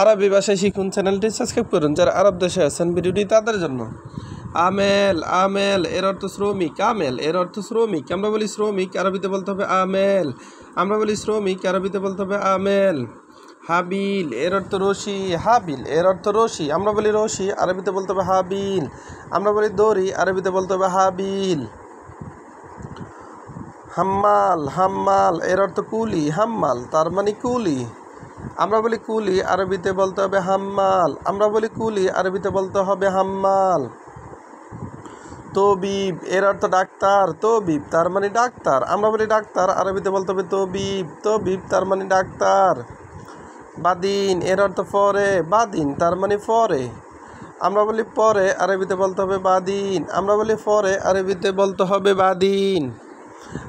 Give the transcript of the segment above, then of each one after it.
আরবি ভাষায় শিখুন চ্যানেলটি সাবস্ক্রাইব করুন। যারা আরব দেশে আছেন ভিডিওটি তাদের জন্য। আমেল, আমেল এর অর্থ শ্রমিক। আমেল এর অর্থ শ্রমিক। আমরা বলি শ্রমিক, আরবিতে বলতে হবে আমেল। আমরা বলি শ্রমিক, আরবিতে বলতে হবে আমেল। হাবিল এর অর্থ রশি। হাবিল এর অর্থ রশি। আমরা বলি রশি, আরবিতে বলতে হবে হাবিল। আমরা বলি দড়ি, আরবিতে বলতে হবে হাবিল। হাম্মাল, হাম্মাল এর অর্থ কুলি। হাম্মাল তার মানে কুলি। আমরা বলি কুলি, আরবিতে বলতে হবে হাম্মাল। আমরা বলি কুলি, আরবিতে বলতে হবে হাম্মাল। তবিব এর অর্থ ডাক্তার। তবিব তার মানে ডাক্তার। আমরা বলি ডাক্তার, আরবিতে বলতে হবে তবিব। তবিব তার মানে ডাক্তার। বাদিন এর অর্থ পরে। বাদিন তার মানে পরে। আমরা বলি পরে, আরবিতে বলতে হবে বাদিন। আমরা বলি পরে, আরবিতে বলতে হবে বাদিন।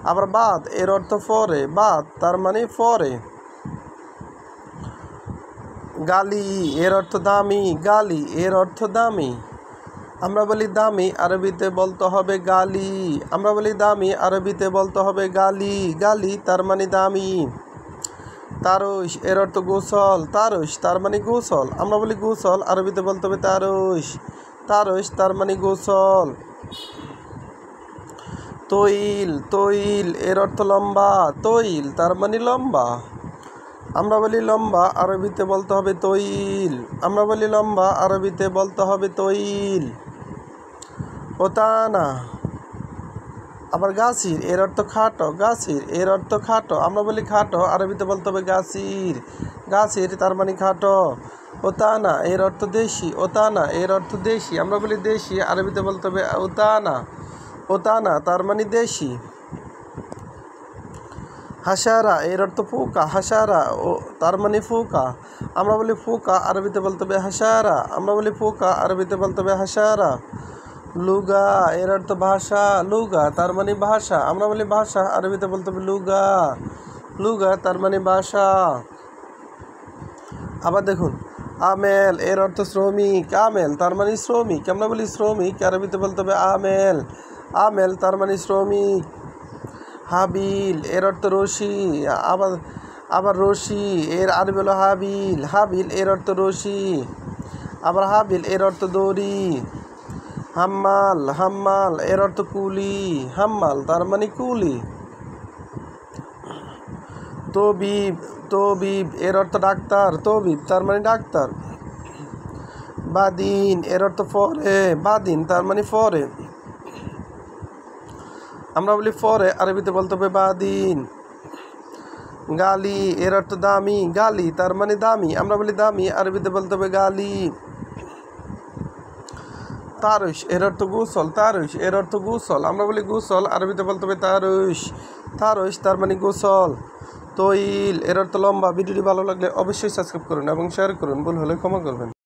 আবার বাদ এর অর্থ পরে। বাদ তার মানে পরে। গালি এর অর্থ দামি। গালি এর অর্থ দামি। আমরা বলি দামি, আরবিতে বলতে হবে গালি। আমরা বলি দামি, আরবিতে বলতে হবে গালি। গালি তার মানে দামি। তারস এর অর্থ গোসল। তারস তার মানে গোসল। আমরা বলি গোসল, আরবিতে বলতে হবে তারস। তারস তার মানে গোসল। তৈল, তৈল এর অর্থ লম্বা। তৈল তার মানে লম্বা। আমরা বলি লম্বা, আরবিতে বলতে হবে তৈল। আমরা বলি লম্বা, আরবিতে বলতে হবে তৈল। ওতানা আবার গাছির এর অর্থ খাটো। গাছির এর অর্থ খাটো। আমরা বলি খাটো, আরবিতে বলতে হবে গাছির। গাছির তার মানে খাটো। ওতানা এর অর্থ দেশি। ওতানা এর অর্থ দেশি। আমরা বলি দেশি, আরবিতে বলতে হবে ওতানা। ওতানা তার মানে দেশি। হাসারা এর অর্থ ফুকা। হাসারা ও তার মানে ফুকা। আমরা বলি ফুকা, আরবিতে বলতে হবে হাসারা। আমরা বলি ফুকা, আরবিতে বলতে হবে হাসারা। লুগা এর অর্থ ভাষা। লুগা তার মানে ভাষা। আমরা বলি ভাষা, আরবিতে বলতে হবে লুগা। লুগা তার মানে ভাষা। আবার দেখুন, আমেল এর অর্থ শ্রমিক। আমেল তার মানে শ্রমিক। আমরা বলি শ্রমিক, আরবিতে বলতে হবে আমেল। আমেল তার মানে শ্রমিক। হাবিল এর অর্থ রশি। আবার আবার রশি এর আরবি হলো হাবিল। হাবিল এর অর্থ রশি। আবার হাবিল এর অর্থ দড়ি। হাম্মাল, হাম্মাল এর অর্থ কুলি। হাম্মাল তার মানে কুলি। তবিব, তবিব এর অর্থ ডাক্তার। তবিব তার মানে ডাক্তার। বাদিন এর অর্থ পরে। বাদিন তার মানে পরে। আমরা বলি পরে, আরবিতে বলতে হবে বাদিন। গালি এর অর্থ দামি। গালি তার মানে দামি। আমরা বলি দামি, আরবিতে বলতে হবে গালি। তারস এর অর্থ গোসল। তারস এর অর্থ গোসল। আমরা বলি গোসল, আরবিতে বলতে হবে তারস। তারস তার মানে গোসল। তৈল এর অর্থ লম্বা। ভিডিওটি ভালো লাগলে অবশ্যই সাবস্ক্রাইব করুন এবং শেয়ার করুন। ভুল হলে ক্ষমা করবেন।